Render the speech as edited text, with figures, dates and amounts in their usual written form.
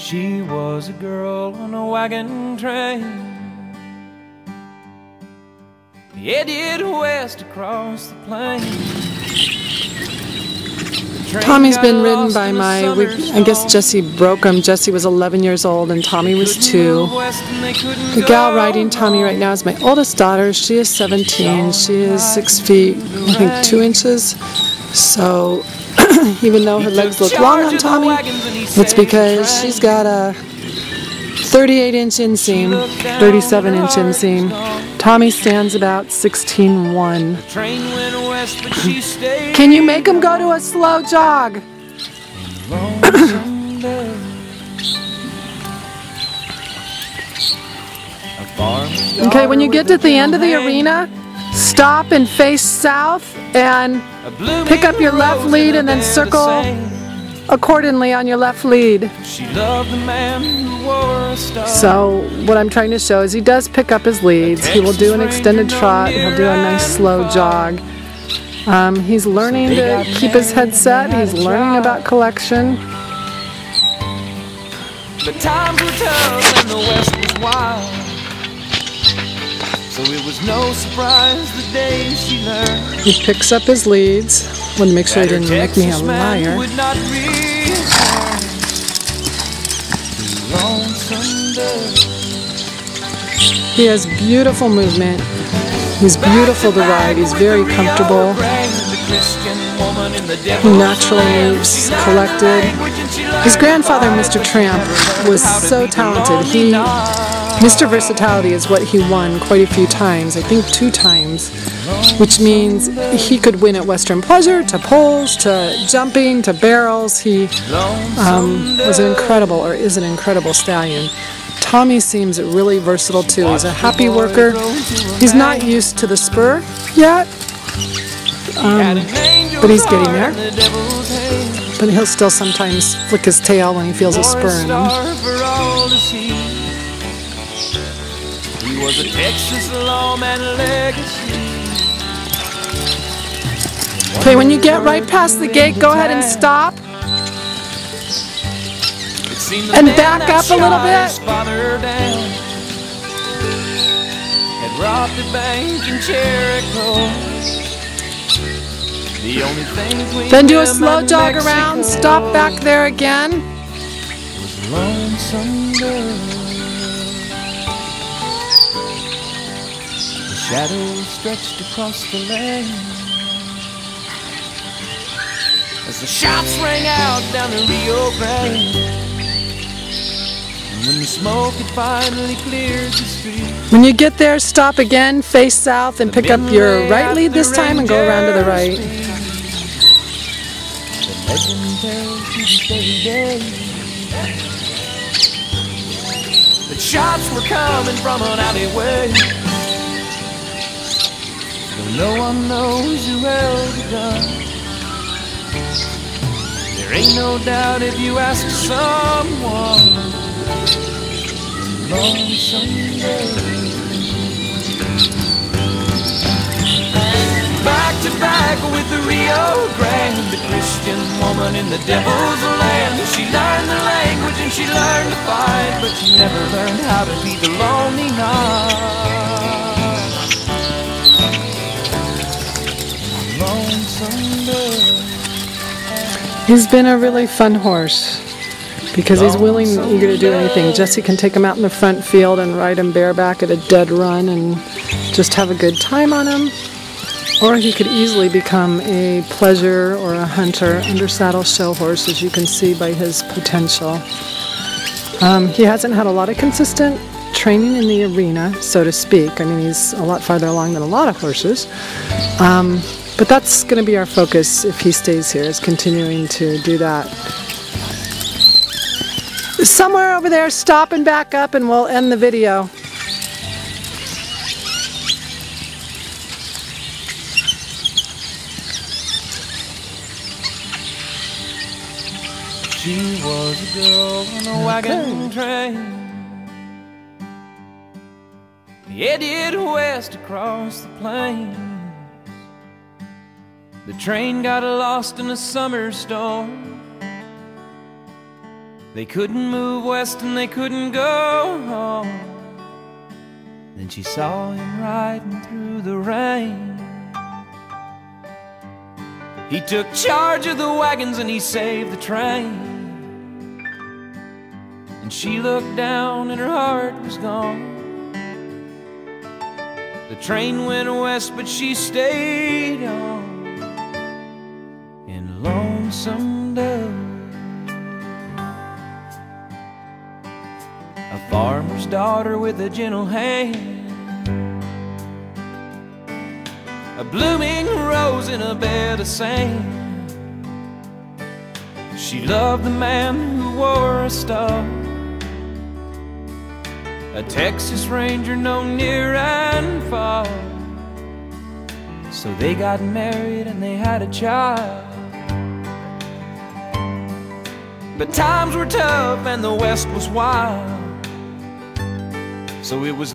She was a girl on a wagon train, headed west across the plains. Tommy's been ridden by I guess Jesse broke him. Jesse was 11 years old and Tommy was 2. The gal riding Tommy right now is my oldest daughter. She is 17. She is 6 feet, I think 2 inches. So even though her legs look long on Tommy, it's because she's got a 38-inch inseam, 37-inch inseam. Tommy stands about 16'1". Can you make him go to a slow jog? Okay, when you get to the end of the arena, stop and face south and pick up your left lead and then circle accordingly on your left lead. So what I'm trying to show is he does pick up his leads. He will do an extended trot. He'll do a nice slow jog. He's learning to keep his head set. He's learning about collection. The times were tough and the West was wild, so it was no surprise the day she learned. He picks up his leads. Want to make sure he didn't make me a liar. He has beautiful movement. He's beautiful to ride. He's very comfortable. He naturally moves collected. His grandfather, Mr. Tramp, was so talented. Mr. Versatility is what he won quite a few times, I think 2 times, which means he could win at Western Pleasure, to poles, to jumping, to barrels. He was an incredible, or is an incredible stallion. Tommy seems really versatile too. He's a happy worker. He's not used to the spur yet, but he's getting there. But he'll still sometimes flick his tail when he feels a spur in him. He was a Texas lawman legacy. Okay, when you get right past the gate, go ahead and stop. And back up a little bit. Then do a slow jog around, stop back there again. The shadows stretched across the lane as the shots rang out down the Rio Grande. When the smoke had finally cleared the street. When you get there, stop again, face south, and pick up your right lead this time and go around to the right. The legend tells you every day that shots were coming from an alleyway. Though no one knows who held the gun, there ain't no doubt if you ask someone. Back to back with the Rio Grande, the Christian woman in the devil's land. She learned the language and she learned to fight, but she never learned how to be the lonely night. Lonesome bird. He's been a really fun horse, because he's willing and eager to do anything. Jesse can take him out in the front field and ride him bareback at a dead run and just have a good time on him. Or he could easily become a pleasure or a hunter under saddle show horse, as you can see by his potential. He hasn't had a lot of consistent training in the arena, so to speak. I mean, he's a lot farther along than a lot of horses. But that's going to be our focus if he stays here, is continuing to do that. Somewhere over there, stop and back up and we'll end the video. She was a girl on a wagon train, headed west across the plains. The train got lost in a summer storm, They couldn't move west and they couldn't go home. Then she saw him riding through the rain. He took charge of the wagons and he saved the train. And she looked down and her heart was gone. The train went west but she stayed on in Lonesome Dove. A farmer's daughter with a gentle hand, a blooming rose in a bed of sand. She loved the man who wore a star, a Texas Ranger known near and far. So they got married and they had a child. But times were tough and the West was wild, so it was